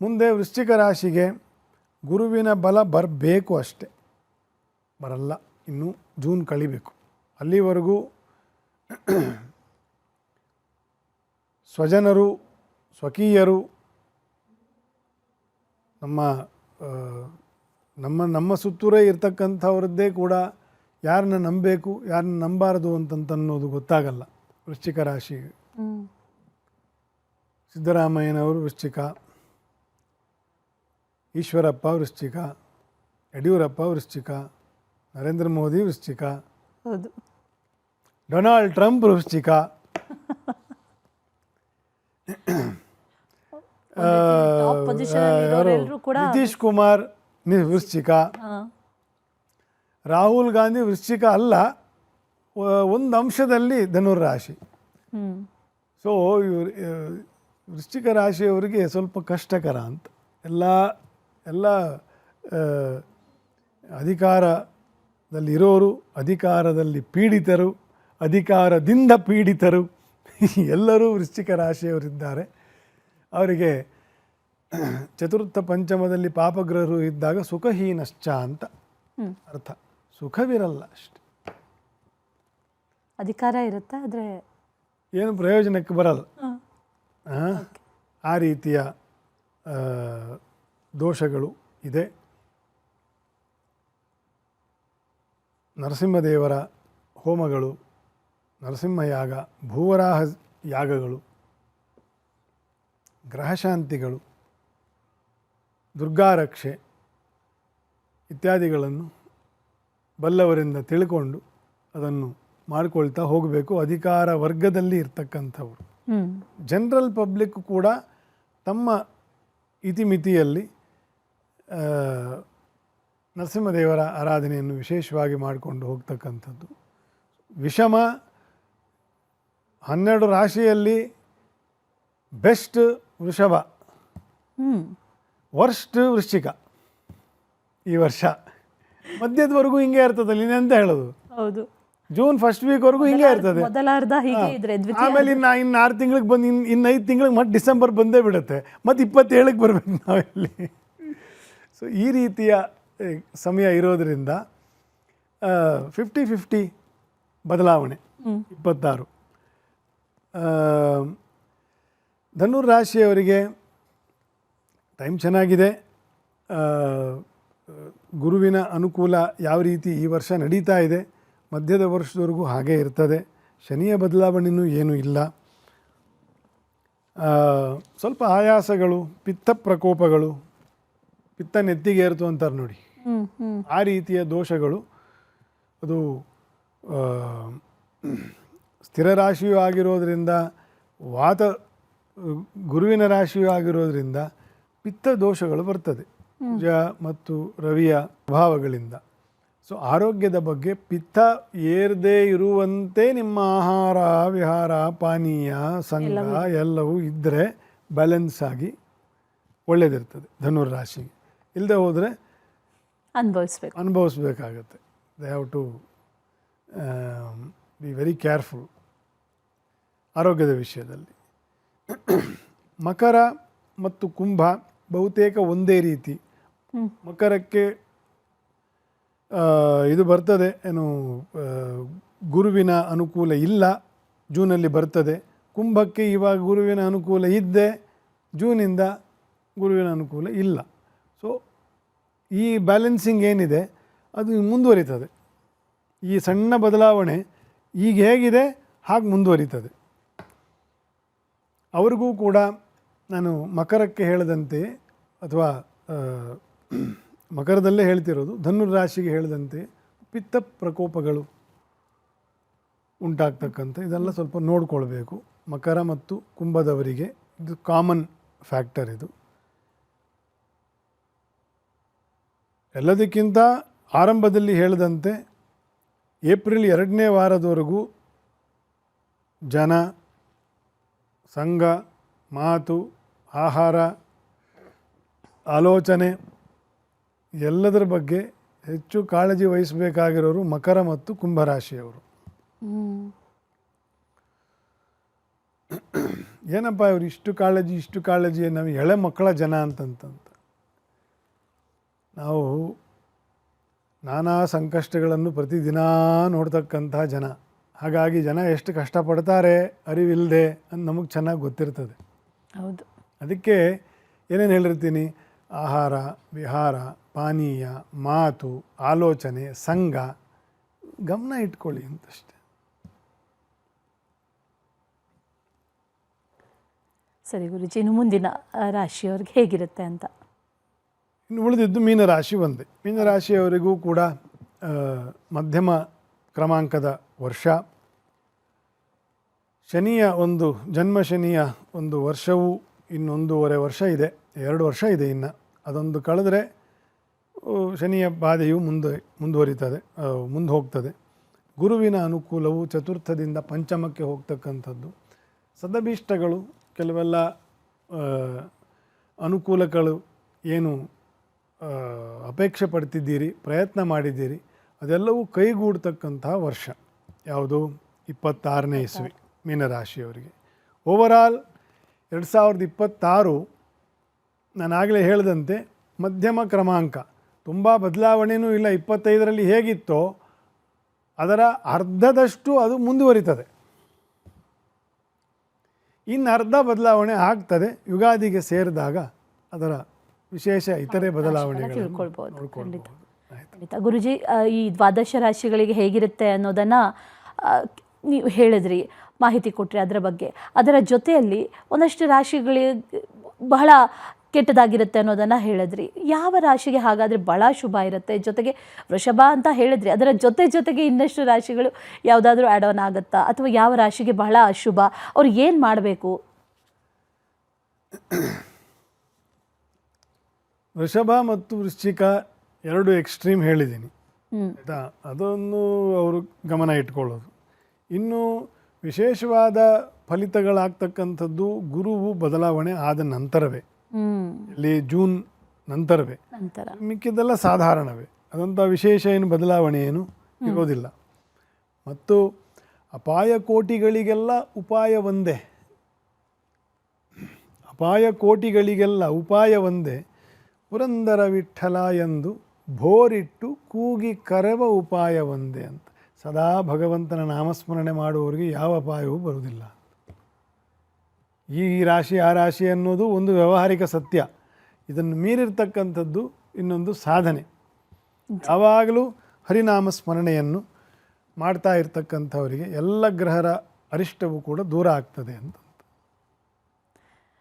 ಮುಂದೆ ವೃಶ್ಚಿಕ ರಾಶಿಗೆ ಗುರುವಿನ ಬಲ ಬರಬೇಕು, ಅಷ್ಟೆ, ಬರಲ್ಲ. ಇನ್ನು ಜೂನ್ ಕಳಿಬೇಕು. ಅಲ್ಲಿವರೆಗೂ ಸ್ವಜನರು, ಸ್ವಕೀಯರು, ನಮ್ಮ ಸುತ್ತೂರೇ ಇರ್ತಕ್ಕಂಥವ್ರದ್ದೇ ಕೂಡ ಯಾರನ್ನ ನಂಬಬೇಕು, ಯಾರನ್ನ ನಂಬಾರದು ಅಂತನ್ನೋದು ಗೊತ್ತಾಗಲ್ಲ ವೃಶ್ಚಿಕ ರಾಶಿಗೆ. ಸಿದ್ದರಾಮಯ್ಯನವರು ವೃಶ್ಚಿಕ, ಈಶ್ವರಪ್ಪ ವೃಶ್ಚಿಕ, ಯಡಿಯೂರಪ್ಪ ವೃಶ್ಚಿಕ, ನರೇಂದ್ರ ಮೋದಿ ವೃಶ್ಚಿಕ, ಡೊನಾಲ್ಡ್ ಟ್ರಂಪ್ ವೃಶ್ಚಿಕ, ನಿತೀಶ್ ಕುಮಾರ್ ವೃಶ್ಚಿಕ, ರಾಹುಲ್ ಗಾಂಧಿ ವೃಶ್ಚಿಕ ಅಲ್ಲ, ಒಂದು ಅಂಶದಲ್ಲಿ ಧನುರ್ರಾಶಿ. ಸೊ ಇವರು ವೃಶ್ಚಿಕ ರಾಶಿಯವರಿಗೆ ಸ್ವಲ್ಪ ಕಷ್ಟಕರ ಅಂತ. ಎಲ್ಲ ಅಧಿಕಾರದಲ್ಲಿರೋರು, ಅಧಿಕಾರದಲ್ಲಿ ಪೀಡಿತರು, ಅಧಿಕಾರದಿಂದ ಪೀಡಿತರು ಎಲ್ಲರೂ ವೃಶ್ಚಿಕ ರಾಶಿಯವರಿದ್ದಾರೆ. ಅವರಿಗೆ ಚತುರ್ಥ ಪಂಚಮದಲ್ಲಿ ಪಾಪಗ್ರಹರು ಇದ್ದಾಗ ಸುಖಹೀನಶ್ಚ ಅಂತ ಅರ್ಥ. ಸುಖವಿರಲ್ಲ ಅಷ್ಟೆ, ಅಧಿಕಾರ ಇರುತ್ತೆ, ಆದರೆ ಏನು ಪ್ರಯೋಜನಕ್ಕೆ ಬರಲ್ಲ. ಆ ರೀತಿಯ ದೋಷಗಳು ಇದೆ. ನರಸಿಂಹದೇವರ ಹೋಮಗಳು, ನರಸಿಂಹಯಾಗ, ಭೂವರಾಹ ಯಾಗಗಳು, ಗ್ರಹಶಾಂತಿಗಳು, ದುರ್ಗಾರಕ್ಷೆ ಇತ್ಯಾದಿಗಳನ್ನು ಬಲ್ಲವರಿಂದ ತಿಳ್ಕೊಂಡು ಅದನ್ನು ಮಾಡಿಕೊಳ್ತಾ ಹೋಗಬೇಕು. ಅಧಿಕಾರ ವರ್ಗದಲ್ಲಿ ಇರ್ತಕ್ಕಂಥವ್ರು, ಜನರಲ್ ಪಬ್ಲಿಕ್ ಕೂಡ ತಮ್ಮ ಇತಿಮಿತಿಯಲ್ಲಿ ನರಸಿಂಹದೇವರ ಆರಾಧನೆಯನ್ನು ವಿಶೇಷವಾಗಿ ಮಾಡಿಕೊಂಡು ಹೋಗ್ತಕ್ಕಂಥದ್ದು. ವಿಷಮ 12 ರಾಶಿಯಲ್ಲಿ ಬೆಸ್ಟ್ ವೃಷಭ, ವರ್ಸ್ಟ್ ವೃಶ್ಚಿಕ. ಈ ವರ್ಷ ಮಧ್ಯದವರೆಗೂ ಹಿಂಗೆ ಇರ್ತದಲ್ಲಿ, ಅಂತ ಹೇಳೋದು. ಹೌದು, ಜೂನ್ ಫಸ್ಟ್ ವೀಕ್ವರೆಗೂ ಹಿಂಗೆ ಇರ್ತದೆ. ಆಮೇಲೆ ಇನ್ನು 6 ತಿಂಗಳಿಗೆ ಬಂದು ಇನ್ನು 5 ತಿಂಗಳಿಗೆ ಮತ್ತೆ ಡಿಸೆಂಬರ್ ಬಂದೇ ಬಿಡುತ್ತೆ. ಮತ್ತು 27ಕ್ಕೆ ಬರಬೇಕು ನಾವೆಲ್ಲಿ. ಸೊ ಈ ರೀತಿಯ ಸಮಯ ಇರೋದರಿಂದ 50-50 ಬದಲಾವಣೆ. 26 ಧನುರಾಶಿಯವರಿಗೆ ಟೈಮ್ ಚೆನ್ನಾಗಿದೆ. ಗುರುವಿನ ಅನುಕೂಲ ಯಾವ ರೀತಿ ಈ ವರ್ಷ ನಡೀತಾ ಇದೆ, ಮಧ್ಯದ ವರ್ಷದವರೆಗೂ ಹಾಗೇ ಇರ್ತದೆ. ಶನಿಯ ಬದಲಾವಣೆಯೂ ಏನೂ ಇಲ್ಲ. ಸ್ವಲ್ಪ ಆಯಾಸಗಳು, ಪಿತ್ತ ಪ್ರಕೋಪಗಳು, ಪಿತ್ತ ನೆತ್ತಿಗೆ ಏರ್ತು ಅಂತಾರೆ ನೋಡಿ, ಆ ರೀತಿಯ ದೋಷಗಳು. ಅದು ಸ್ಥಿರ ರಾಶಿಯೂ ಆಗಿರೋದ್ರಿಂದ, ವಾತ ಗುರುವಿನ ರಾಶಿಯೂ ಆಗಿರೋದ್ರಿಂದ ಪಿತ್ತ ದೋಷಗಳು ಬರ್ತದೆ, ಕುಜ ಮತ್ತು ರವಿಯ ಪ್ರಭಾವಗಳಿಂದ. ಸೊ ಆರೋಗ್ಯದ ಬಗ್ಗೆ ಪಿತ್ತ ಏರದೇ ಇರುವಂತೆ ನಿಮ್ಮ ಆಹಾರ, ವಿಹಾರ, ಪಾನೀಯ, ಸಂಘ ಎಲ್ಲವೂ ಇದ್ದರೆ ಬ್ಯಾಲೆನ್ಸ್ ಆಗಿ ಒಳ್ಳೆಯದಿರ್ತದೆ ಧನುರ್ರಾಶಿಗೆ. ಇಲ್ಲದೆ ಹೋದರೆ ಅನುಭವಿಸ್ಬೇಕಾಗತ್ತೆ. They have to be very careful ಆರೋಗ್ಯದ ವಿಷಯದಲ್ಲಿ. ಮಕರ ಮತ್ತು ಕುಂಭ ಬಹುತೇಕ ಒಂದೇ ರೀತಿ. ಮಕರಕ್ಕೆ ಇದು ಬರ್ತದೆ, ಏನು ಗುರುವಿನ ಅನುಕೂಲ ಇಲ್ಲ, ಜೂನಲ್ಲಿ ಬರ್ತದೆ. ಕುಂಭಕ್ಕೆ ಇವಾಗ ಗುರುವಿನ ಅನುಕೂಲ ಇದ್ದೆ, ಜೂನಿಂದ ಗುರುವಿನ ಅನುಕೂಲ ಇಲ್ಲ. ಸೊ ಈ ಬ್ಯಾಲೆನ್ಸಿಂಗ್ ಏನಿದೆ ಅದು ಮುಂದುವರಿತದೆ. ಈ ಸಣ್ಣ ಬದಲಾವಣೆ ಈಗ ಹೇಗಿದೆ ಹಾಗೆ ಮುಂದುವರಿತದೆ. ಅವ್ರಿಗೂ ಕೂಡ ನಾನು ಮಕರಕ್ಕೆ ಹೇಳಿದಂತೆ, ಅಥವಾ ಮಕರದಲ್ಲೇ ಹೇಳ್ತಿರೋದು, ಧನುರಾಶಿಗೆ ಹೇಳಿದಂತೆ ಪಿತ್ತ ಪ್ರಕೋಪಗಳು ಉಂಟಾಗ್ತಕ್ಕಂಥ ಇದೆಲ್ಲ ಸ್ವಲ್ಪ ನೋಡಿಕೊಳ್ಬೇಕು. ಮಕರ ಮತ್ತು ಕುಂಭದವರಿಗೆ ಇದು ಕಾಮನ್ ಫ್ಯಾಕ್ಟರ್. ಇದು ಎಲ್ಲದಕ್ಕಿಂತ ಆರಂಭದಲ್ಲಿ ಹೇಳಿದಂತೆ ಏಪ್ರಿಲ್ 2ನೇ ವಾರದವರೆಗೂ ಜನ, ಸಂಘ, ಮಾತು, ಆಹಾರ, ಆಲೋಚನೆ ಎಲ್ಲದರ ಬಗ್ಗೆ ಹೆಚ್ಚು ಕಾಳಜಿ ವಹಿಸಬೇಕಾಗಿರೋರು ಮಕರ ಮತ್ತು ಕುಂಭರಾಶಿಯವರು. ಏನಪ್ಪ ಇವ್ರು ಇಷ್ಟು ಕಾಳಜಿ ನಾವು ಎಳೆ ಮಕ್ಕಳ ಜನ ಅಂತಂತಂತ. ನಾವು ನಾನಾ ಸಂಕಷ್ಟಗಳನ್ನು ಪ್ರತಿದಿನ ನೋಡ್ತಕ್ಕಂತಹ ಜನ. ಹಾಗಾಗಿ ಜನ ಎಷ್ಟು ಕಷ್ಟಪಡ್ತಾರೆ ಅರಿವಿಲ್ಲದೆ ಅಂತ ನಮಗೆ ಚೆನ್ನಾಗಿ ಗೊತ್ತಿರ್ತದೆ. ಹೌದು. ಅದಕ್ಕೆ ಏನೇನು ಹೇಳಿರ್ತೀನಿ, ಆಹಾರ, ವಿಹಾರ, ಪಾನೀಯ, ಮಾತು, ಆಲೋಚನೆ, ಸಂಘ ಗಮನ ಇಟ್ಕೊಳ್ಳಿ ಅಂತಷ್ಟೆ. ಸರಿ ಗುರುಜಿ, ಇನ್ನು ಮುಂದಿನ ರಾಶಿಯವ್ರಿಗೆ ಹೇಗಿರುತ್ತೆ ಅಂತ. ಇನ್ನು ಉಳಿದಿದ್ದು ಮೀನರಾಶಿ ಒಂದೇ. ಮೀನರಾಶಿಯವರಿಗೂ ಕೂಡ ಮಧ್ಯಮ ಕ್ರಮಾಂಕದ ವರ್ಷ. ಶನಿಯ ಜನ್ಮ ಶನಿಯ ವರ್ಷವೂ ಇನ್ನೊಂದೂವರೆ ವರ್ಷ ಇದೆ, 2 ವರ್ಷ ಇದೆ ಇನ್ನು. ಅದೊಂದು ಕಳೆದ್ರೆ ಶನಿಯ ಬಾಧೆಯು ಮುಂದೆ ಹೋಗ್ತದೆ. ಗುರುವಿನ ಅನುಕೂಲವು ಚತುರ್ಥದಿಂದ ಪಂಚಮಕ್ಕೆ ಹೋಗ್ತಕ್ಕಂಥದ್ದು. ಸದಭೀಷ್ಟಗಳು, ಕೆಲವೆಲ್ಲ ಅನುಕೂಲಗಳು ಏನು ಅಪೇಕ್ಷೆ ಪಡ್ತಿದ್ದೀರಿ, ಪ್ರಯತ್ನ ಮಾಡಿದ್ದೀರಿ, ಅದೆಲ್ಲವೂ ಕೈಗೂಡ್ತಕ್ಕಂತಹ ವರ್ಷ. ಯಾವುದು? 26ನೇ ಇಸ್ವಿ ಮೀನರಾಶಿಯವರಿಗೆ. ಓವರಾಲ್ 2026 ನಾನಾಗಲೇ ಹೇಳಿದಂತೆ ಮಧ್ಯಮ ಕ್ರಮಾಂಕ, ತುಂಬ ಬದಲಾವಣೆಯೂ ಇಲ್ಲ. 25ರಲ್ಲಿ ಹೇಗಿತ್ತೋ ಅದರ ಅರ್ಧದಷ್ಟು ಅದು ಮುಂದುವರಿತದೆ. ಇನ್ನು ಅರ್ಧ ಬದಲಾವಣೆ ಆಗ್ತದೆ. ಯುಗಾದಿಗೆ ಸೇರಿದಾಗ ಅದರ ವಿಶೇಷ ಇತರೆ ಬದಲಾವಣೆಗಳು ಖಂಡಿತ. ಗುರುಜಿ, ಈ ದ್ವಾದಶ ರಾಶಿಗಳಿಗೆ ಹೇಗಿರುತ್ತೆ ಅನ್ನೋದನ್ನು ನೀವು ಹೇಳಿದ್ರಿ, ಮಾಹಿತಿ ಕೊಟ್ಟರೆ ಅದರ ಬಗ್ಗೆ. ಅದರ ಜೊತೆಯಲ್ಲಿ ಒಂದಷ್ಟು ರಾಶಿಗಳಿಗೆ ಬಹಳ ಕೆಟ್ಟದಾಗಿರುತ್ತೆ ಅನ್ನೋದನ್ನು ಹೇಳಿದ್ರಿ. ಯಾವ ರಾಶಿಗೆ ಹಾಗಾದರೆ ಬಹಳ ಶುಭ ಇರುತ್ತೆ? ಜೊತೆಗೆ ವೃಷಭ ಅಂತ ಹೇಳಿದ್ರಿ, ಅದರ ಜೊತೆಗೆ ಇನ್ನಷ್ಟು ರಾಶಿಗಳು ಯಾವುದಾದ್ರೂ ಆ್ಯಡ್ ಆನ್ ಆಗುತ್ತಾ, ಅಥವಾ ಯಾವ ರಾಶಿಗೆ ಬಹಳ ಅಶುಭ, ಅವ್ರು ಏನು ಮಾಡಬೇಕು? ವೃಷಭ ಮತ್ತು ವೃಶ್ಚಿಕ 2 ಎಕ್ಸ್ಟ್ರೀಮ್ ಹೇಳಿದ್ದೀನಿ ಆಯಿತಾ. ಅದನ್ನು ಅವರು ಗಮನ ಇಟ್ಕೊಳ್ಳೋದು. ಇನ್ನು ವಿಶೇಷವಾದ ಫಲಿತಗಳಾಗ್ತಕ್ಕಂಥದ್ದು ಗುರುವು ಬದಲಾವಣೆ ಆದ ನಂತರವೇ, ಇಲ್ಲಿ ಜೂನ್ ನಂತರವೇ. ಮಿಕ್ಕಿದ್ದೆಲ್ಲ ಸಾಧಾರಣವೇ, ಅದಂಥ ವಿಶೇಷ ಏನು ಬದಲಾವಣೆ ಏನು ಇರೋದಿಲ್ಲ. ಮತ್ತು ಅಪಾಯ ಕೋಟಿಗಳಿಗೆಲ್ಲ ಉಪಾಯ ಒಂದೇ. ಪುರಂದರ ವಿಠಲ ಎಂದು ಬೋರಿಟ್ಟು ಕೂಗಿ ಕರೆವ ಉಪಾಯ ಒಂದೇ ಅಂತ. ಸದಾ ಭಗವಂತನ ನಾಮಸ್ಮರಣೆ ಮಾಡುವವರಿಗೆ ಯಾವ ಅಪಾಯವೂ ಬರುವುದಿಲ್ಲ. ಈ ರಾಶಿ ಆ ರಾಶಿ ಅನ್ನೋದು ಒಂದು ವ್ಯಾವಹಾರಿಕ ಸತ್ಯ. ಇದನ್ನು ಮೀರಿರ್ತಕ್ಕಂಥದ್ದು ಇನ್ನೊಂದು ಸಾಧನೆ. ಯಾವಾಗಲೂ ಹರಿನಾಮ ಸ್ಮರಣೆಯನ್ನು ಮಾಡ್ತಾ ಇರ್ತಕ್ಕಂಥವರಿಗೆ ಎಲ್ಲ ಗ್ರಹರ ಅರಿಷ್ಟವೂ ಕೂಡ ದೂರ ಆಗ್ತದೆ ಅಂತ.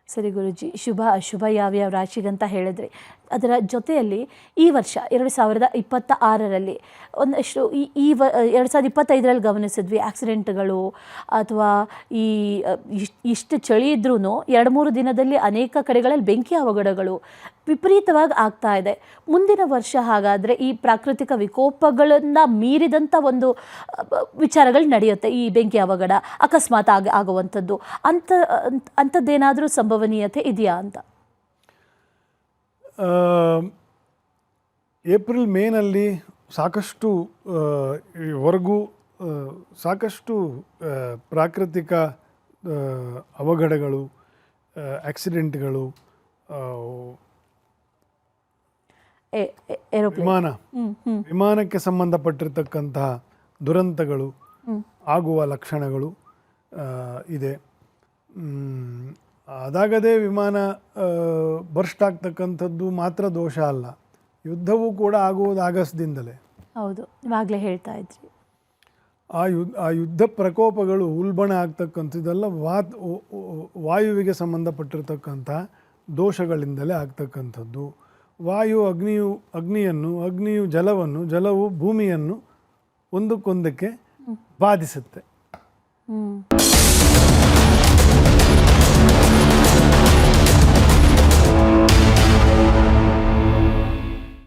ಸರಿ ಗುರುಜಿ, ಶುಭ ಅಶುಭ ಯಾವ್ಯಾವ ರಾಶಿಗಂತ ಹೇಳಿದ್ರಿ. ಅದರ ಜೊತೆಯಲ್ಲಿ ಈ ವರ್ಷ 2026ರಲ್ಲಿ ಒಂದಷ್ಟು ಈ 2025ರಲ್ಲಿ ಗಮನಿಸಿದ್ವಿ, ಆಕ್ಸಿಡೆಂಟ್ಗಳು ಅಥವಾ ಇಷ್ಟು ಚಳಿ ಇದ್ರೂ 2-3 ದಿನದಲ್ಲಿ ಅನೇಕ ಕಡೆಗಳಲ್ಲಿ ಬೆಂಕಿ ಅವಘಡಗಳು ವಿಪರೀತವಾಗಿ ಆಗ್ತಾ ಇದೆ. ಮುಂದಿನ ವರ್ಷ ಹಾಗಾದರೆ ಈ ಪ್ರಾಕೃತಿಕ ವಿಕೋಪಗಳನ್ನು ಮೀರಿದಂಥ ಒಂದು ವಿಚಾರಗಳು ನಡೆಯುತ್ತೆ. ಈ ಬೆಂಕಿ ಅವಘಡ ಅಕಸ್ಮಾತ್ ಆಗುವಂಥದ್ದು ಅಂಥದ್ದೇನಾದರೂ ಸಂಭವನೀಯತೆ ಇದೆಯಾ ಅಂತ? ಏಪ್ರಿಲ್ ಮೇನಲ್ಲಿ ಸಾಕಷ್ಟು ಪ್ರಾಕೃತಿಕ ಅವಘಡಗಳು, ಆಕ್ಸಿಡೆಂಟ್ಗಳು, ವಿಮಾನಕ್ಕೆ ಸಂಬಂಧಪಟ್ಟಿರ್ತಕ್ಕಂತಹ ದುರಂತಗಳು ಆಗುವ ಲಕ್ಷಣಗಳು ಇದೆ. ಅದಾಗದೇ ವಿಮಾನ ಬರ್ಸ್ಟ್ ಆಗ್ತಕ್ಕಂಥದ್ದು ಮಾತ್ರ ದೋಷ ಅಲ್ಲ, ಯುದ್ಧವೂ ಕೂಡ ಆಗುವುದು ಆಗಸದಿಂದಲೇ. ಹೌದು, ಇವಾಗಲೇ ಹೇಳ್ತಾ ಇದ್ರಿ. ಆ ಯುದ್ಧ ಪ್ರಕೋಪಗಳು ಉಲ್ಬಣ ಆಗ್ತಕ್ಕಂಥದ್ದೆಲ್ಲ ವಾಯುವಿಗೆ ಸಂಬಂಧಪಟ್ಟಿರ್ತಕ್ಕಂಥ ದೋಷಗಳಿಂದಲೇ ಆಗ್ತಕ್ಕಂಥದ್ದು. ಅಗ್ನಿಯು ಜಲವನ್ನು, ಜಲವು ಭೂಮಿಯನ್ನು ಒಂದಕ್ಕೊಂದಕ್ಕೆ ಬಾಧಿಸುತ್ತೆ.